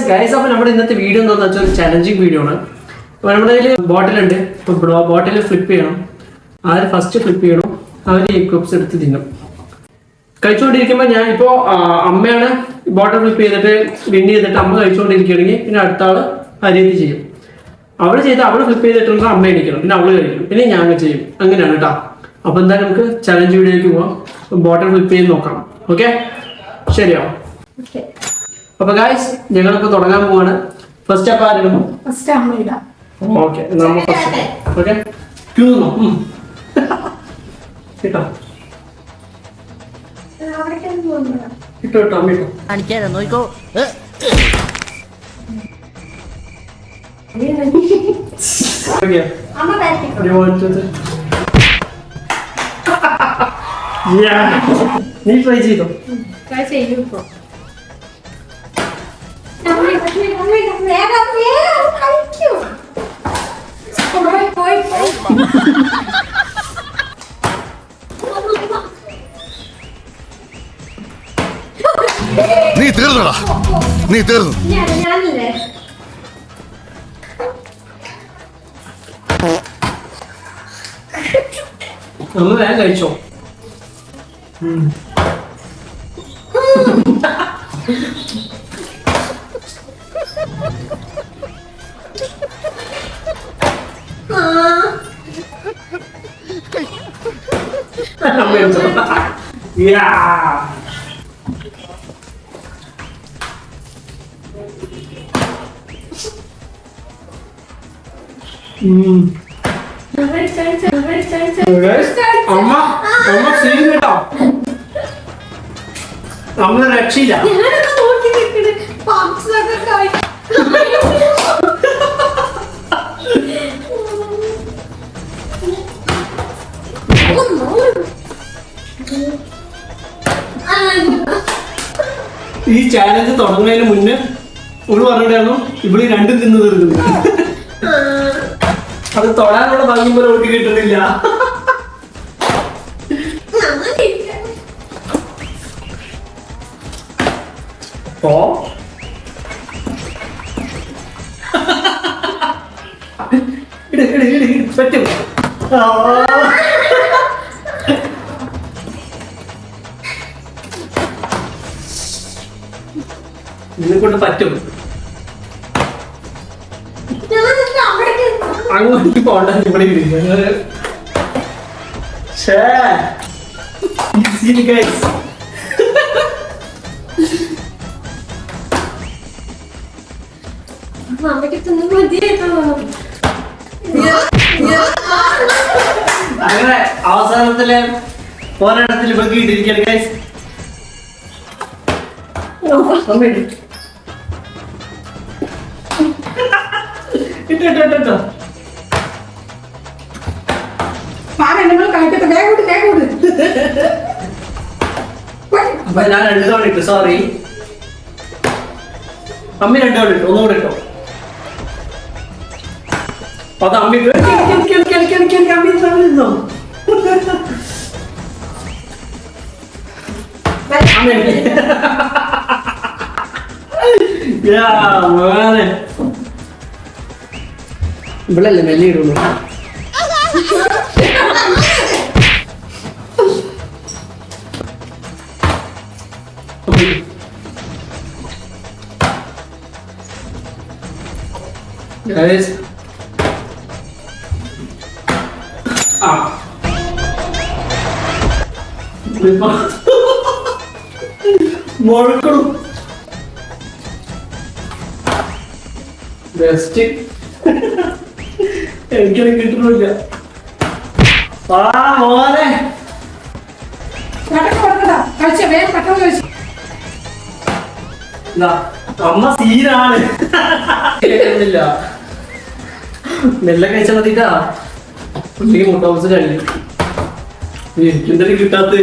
Guys, അപ്പോൾ നമ്മുടെ ഇന്നത്തെ വീഡിയോ എന്താണെന്ന് വെച്ചാൽ ഒരു ചലഞ്ചിങ് വീഡിയോ ആണ്. അപ്പോൾ നമ്മുടെ കയ്യിൽ ബോട്ടിലുണ്ട്. ഇപ്പോൾ ബോട്ടിൽ ഫ്ലിപ്പ് ചെയ്യണം. ആര് ഫസ്റ്റ് ഫ്ലിപ്പ് ചെയ്യണം അവർ ഈ ക്യൂബ്സ് എടുത്ത് തിന്നും. കഴിച്ചുകൊണ്ടിരിക്കുമ്പോൾ ഞാനിപ്പോൾ അമ്മയാണ് ബോട്ടിൽ ഫ്ലിപ്പ് ചെയ്തിട്ട് വിൻ ചെയ്തിട്ട് അമ്മ കഴിച്ചുകൊണ്ടിരിക്കുകയാണെങ്കിൽ പിന്നെ അടുത്ത ആൾ അരീതി ചെയ്യും. അവൾ ചെയ്ത് അവൾ ഫ്ലിപ്പ് ചെയ്തിട്ടുണ്ടെങ്കിൽ അമ്മ എണീക്കണം, പിന്നെ അവൾ കഴിക്കും, പിന്നെ ഞാൻ ചെയ്യും. അങ്ങനെയാണ് കേട്ടോ. അപ്പോൾ എന്തായാലും നമുക്ക് ചലഞ്ച് വീഡിയോയിലേക്ക് പോവാം. ബോട്ടിൽ ഫ്ലിപ്പ് ചെയ്ത് നോക്കാം. ഓക്കെ, ശരിയോ? അപ്പൊ ഗായ്സ്, ഞങ്ങളിപ്പോ തുടങ്ങാൻ പോവാണ്. ഫസ്റ്റ് അപ്പൊ ആരും ഫസ്റ്റ് അമ്മ ഇടാം. ഓക്കെ, നമ്മൾ ഫസ്റ്റ്. ഓക്കെ, ക്യൂ നോ കേട്ടോ ഇട്ടോ ഇട്ടോ അമ്മ ഇട്ടോ കാണിക്കാതെ നോക്കോ. ഓക്കെ, അമ്മ ബാക്കി നീ ട്രൈ ചെയ്തോ. ട്രൈ ചെയ്യൂ. ഇപ്പോ വേഗം വേഗം കഴിക്കൂ. പോയി നീ തീർന്നടാ, നീ തീർന്നു. ഞാനില്ലേ നമ്മൾ വേഗം കഴിച്ചോ. അമ്മ അമ്മ സീൻ കേട്ടോ, അമ്മ രക്ഷയില്ല. ഈ ചാലഞ്ച് തുടങ്ങുന്നതിന് മുന്നേ ഒരു പറഞ്ഞിട്ടായിരുന്നു ഇവിടെ രണ്ടും തിന്നു തീർക്കുന്നു. അത് തൊടാനുള്ള ഭാഗ്യം പോലെ ഓട്ടി കിട്ടുന്നില്ല. പറ്റും. നിന്നെ കൊണ്ട് പറ്റും. അങ്ങോട്ട് പോണ്ട, ഇവിടെ അങ്ങനെ അവസാനത്തിലെ പോരാട്ടത്തിൽ വെക്കിയിട്ടിരിക്കുകയാണ് ഗൈസ്. ഇട്ടോ കഴിക്കട്ടെ. വേഗം വേഗം അപ്പൊ ഞാൻ 2 തവണ ഇട്ടു. സോറി അമ്മ 2 തവണ ഇട്ടു. ഒന്നുകൂടെ ഇട്ടോ. അത് അമ്മ ഇവിടല്ലേ മെല്ലി ഇടുന്നു. Guys, മോൾക്കും ബെസ്റ്റ് എനിക്കത് കിട്ടുന്നില്ല. മോനെ കഴിച്ച വേഗം പെട്ടെന്ന് കഴിച്ചു. അമ്മ സീനാണ്. കേൾക്കുന്നില്ല, മെല്ലെ കഴിച്ചാൽ മതിട്ടാ. പുള്ളിക്ക് മുട്ട ഹൗസ് കഴിയും. എനിക്കെന്തായാലും കിട്ടാത്ത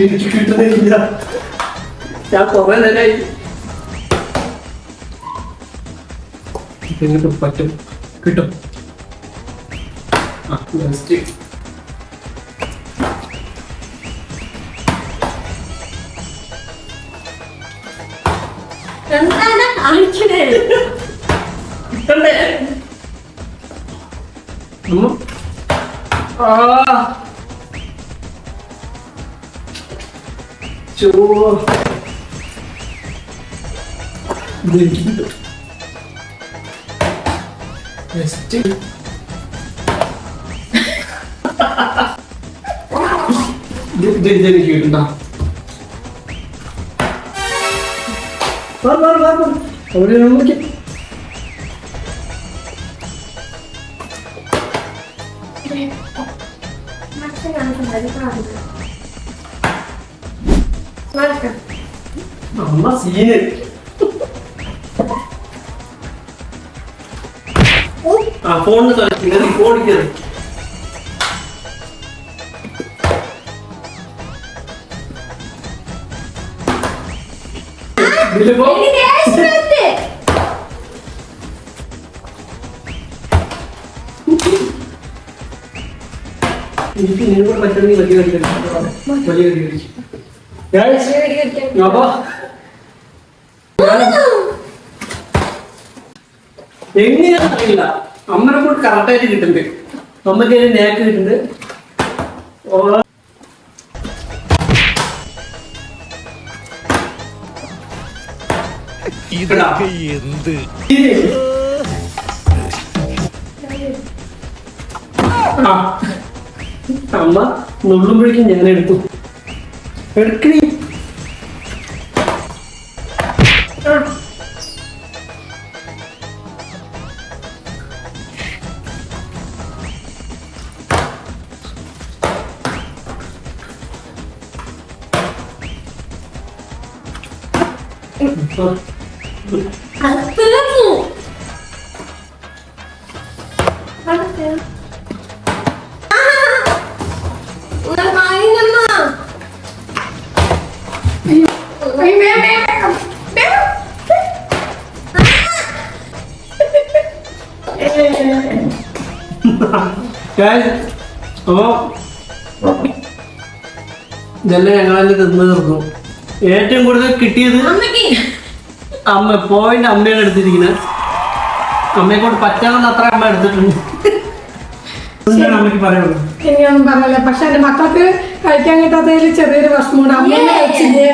എനിക്ക് കിട്ടുന്നില്ല. ഞാൻ കുറെ നേരമായി. പറ്റും, കിട്ടും. കിട്ടുന്ന അവിടെ നമുക്ക് അമ്മ സീന് ആ ഫോണിന് കളിക്കുന്നത് ഫോൺ കയറി എനിക്ക് നിന്നോട് പറ്റണമെങ്കിൽ വലിയ വലിയ അപ്പൊ എങ്ങനെയാണെന്ന് അറിയില്ല അമ്മനെ കൊണ്ട് കറക്റ്റായിട്ട് കിട്ടുന്നുണ്ട് അമ്മക്ക് നേക്ക് കിട്ടുന്നുണ്ട് എന്ത് അമ്മ നുള്ളുമ്പോഴേക്കും ഞാൻ എടുത്തു എടുക്കണേ അപ്പൊ ഇതെല്ലാം ഞങ്ങളെല്ലാം തിന്ന് തീർന്നു. ഏറ്റവും കൂടുതൽ കിട്ടിയത് അമ്മ പോയിന്റ് അമ്മയാണ് എടുത്തിരിക്കുന്നത്. അമ്മയെ കൊണ്ട് പറ്റാവുന്ന അത്ര അമ്മ എടുത്തിട്ടുണ്ട്. എന്താണ് അമ്മയ്ക്ക് പറയാനുള്ളത്? എനിക്കൊന്നും പറയല്ല. പക്ഷെ എന്റെ മക്കൾക്ക് കഴിക്കാൻ കിട്ടാത്തതിൽ ചെറിയൊരു വിഷമമുണ്ട്. അമ്മേനെ കഴിച്ചില്ലേ?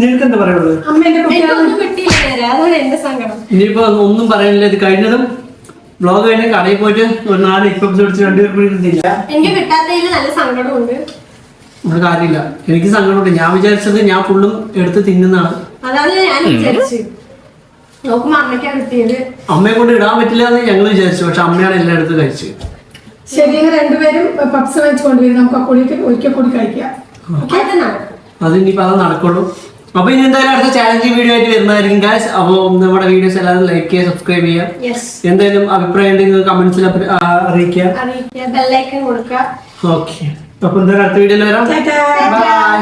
നിനക്ക് എന്താ പറയാനുള്ളത്? അമ്മേന്റെ ഇനിയിപ്പോ ഒന്നും പറയാനില്ല. ഇത് കഴിഞ്ഞതും വ്ളോഗ് കഴിഞ്ഞ കടയിൽ പോയിട്ട് ഒരു 4 എപ്പിസോഡ് 2 പേര് എനിക്ക് കിട്ടാത്തതിൽ നല്ല സങ്കടമുണ്ട്. ഒരു കാര്യമില്ല, എനിക്ക് സങ്കടമുണ്ട്. ഞാൻ വിചാരിച്ചത് ഞാൻ ഫുള്ളും എടുത്ത് തിന്നുന്നതാണ്. അതാണ് ഞാൻ വിചാരിച്ചത്. നോക്കുമ്പോ അമ്മയ്ക്കാണ് കിട്ടിയത്. അമ്മയെ കൊണ്ട് ഇടാൻ പറ്റില്ല എന്ന് ഞങ്ങൾ വിചാരിച്ചു. പക്ഷെ അമ്മയാണ് എല്ലായിടത്തും കഴിച്ചത്. ശരി, രണ്ടുപേരും പപ്സ് വെച്ചുകൊണ്ടുവരും. നമുക്ക് ഒരിക്കൽ കൂടി കഴിക്കാം. അത് ഇനിയിപ്പോ അത് നടക്കുള്ളൂ. അപ്പൊ ഇനി എന്തായാലും അടുത്ത ചാലഞ്ചിങ് വീഡിയോ ആയിട്ട് വരുന്നതായിരിക്കും ഗൈസ്. അപ്പോൾ നമ്മുടെ വീഡിയോസ് എല്ലാവരും ലൈക്ക് ചെയ്യുക, സബ്സ്ക്രൈബ് ചെയ്യുക. എന്തായാലും അഭിപ്രായം ഉണ്ടെങ്കിൽ കമന്റ്സിൽ അറിയിക്കുക. ഓക്കെ, അപ്പൊ എന്തായാലും അടുത്ത വീഡിയോയിൽ വരാം. ബൈ.